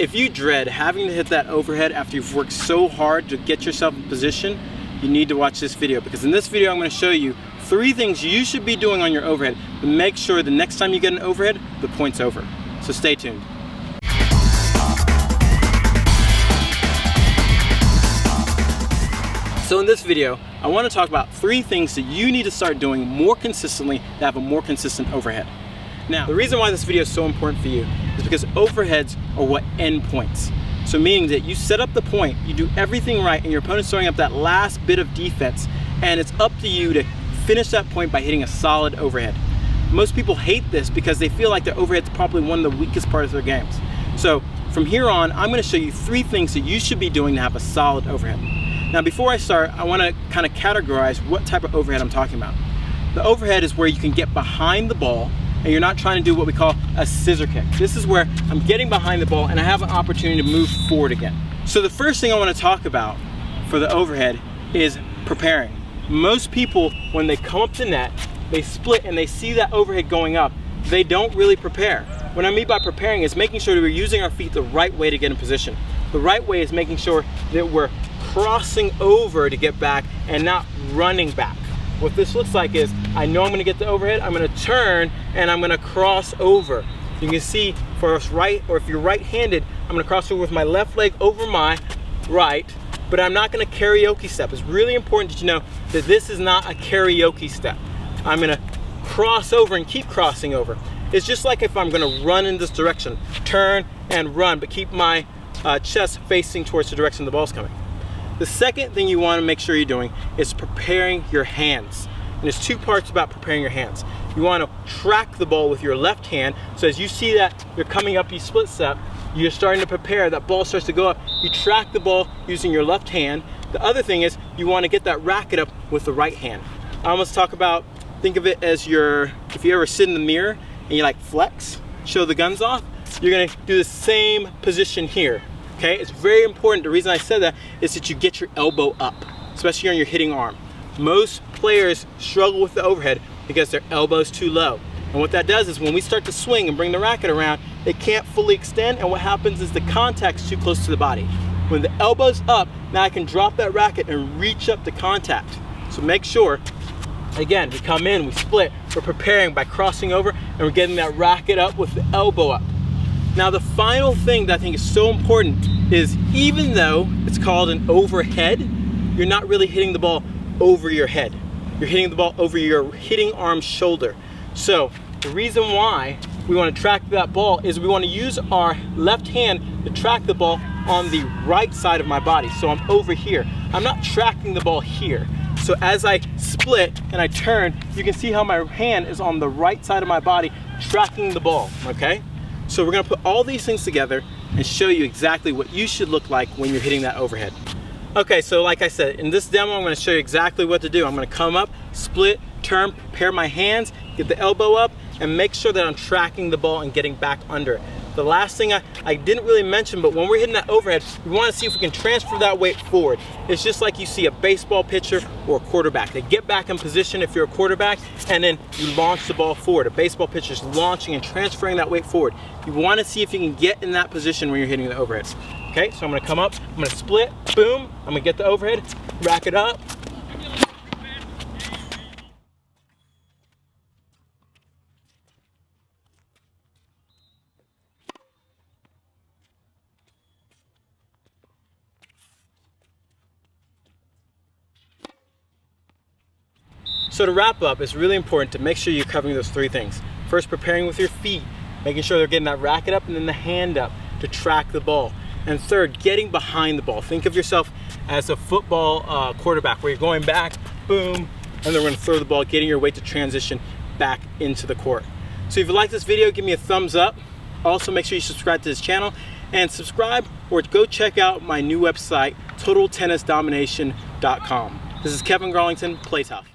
If you dread having to hit that overhead after you've worked so hard to get yourself in position, you need to watch this video, because in this video I'm going to show you 3 things you should be doing on your overhead to make sure the next time you get an overhead, the point's over. So stay tuned. So in this video, I want to talk about 3 things that you need to start doing more consistently to have a more consistent overhead. Now, the reason why this video is so important for you is because overheads are what end points. So meaning that you set up the point, you do everything right, and your opponent's throwing up that last bit of defense, and it's up to you to finish that point by hitting a solid overhead. Most people hate this because they feel like their overhead's probably one of the weakest parts of their games. So from here on, I'm going to show you 3 things that you should be doing to have a solid overhead. Now before I start, I want to kind of categorize what type of overhead I'm talking about. The overhead is where you can get behind the ball and you're not trying to do what we call a scissor kick. This is where I'm getting behind the ball and I have an opportunity to move forward again. So the first thing I want to talk about for the overhead is preparing. Most people, when they come up to net, they split and they see that overhead going up, they don't really prepare. What I mean by preparing is making sure that we're using our feet the right way to get in position. The right way is making sure that we're crossing over to get back and not running back. What this looks like is, I know I'm going to get the overhead, I'm going to turn and I'm going to cross over. You can see for us right, or if you're right-handed, I'm going to cross over with my left leg over my right, but I'm not going to karaoke step. It's really important that you know that this is not a karaoke step. I'm going to cross over and keep crossing over. It's just like if I'm going to run in this direction, turn and run, but keep my chest facing towards the direction the ball's coming. The second thing you want to make sure you're doing is preparing your hands. And there's 2 parts about preparing your hands. You want to track the ball with your left hand. So as you see that you're coming up, you split step, you're starting to prepare, that ball starts to go up. You track the ball using your left hand. The other thing is you want to get that racket up with the right hand. I almost talk about, think of it as if you ever sit in the mirror and you like flex, show the guns off, you're going to do the same position here. Okay, it's very important. The reason I said that is that you get your elbow up, especially on your hitting arm. Most players struggle with the overhead because their elbow's too low. And what that does is when we start to swing and bring the racket around, they can't fully extend, and what happens is the contact's too close to the body. When the elbow's up, now I can drop that racket and reach up to contact. So make sure, again, we come in, we split, we're preparing by crossing over, and we're getting that racket up with the elbow up. Now the final thing that I think is so important is, even though it's called an overhead, you're not really hitting the ball over your head. You're hitting the ball over your hitting arm's shoulder. So the reason why we want to track that ball is we want to use our left hand to track the ball on the right side of my body. So I'm over here. I'm not tracking the ball here. So as I split and I turn, you can see how my hand is on the right side of my body tracking the ball, okay? So we're going to put all these things together and show you exactly what you should look like when you're hitting that overhead. Okay, so like I said, in this demo I'm going to show you exactly what to do. I'm going to come up, split, turn, prepare my hands, get the elbow up, and make sure that I'm tracking the ball and getting back under it. The last thing I didn't really mention, but when we're hitting that overhead, we want to see if we can transfer that weight forward. It's just like you see a baseball pitcher or a quarterback. They get back in position if you're a quarterback, and then you launch the ball forward. A baseball pitcher is launching and transferring that weight forward. You want to see if you can get in that position when you're hitting the overhead. Okay, so I'm going to come up, I'm going to split, boom, I'm going to get the overhead, rack it up. So to wrap up, it's really important to make sure you're covering those 3 things. First, preparing with your feet, making sure they're getting that racket up, and then the hand up to track the ball. And third, getting behind the ball. Think of yourself as a football quarterback where you're going back, boom, and then we're going to throw the ball, getting your weight to transition back into the court. So if you like this video, give me a thumbs up. Also, make sure you subscribe to this channel, and subscribe or go check out my new website, TotalTennisDomination.com. This is Kevin Garlington, play tough.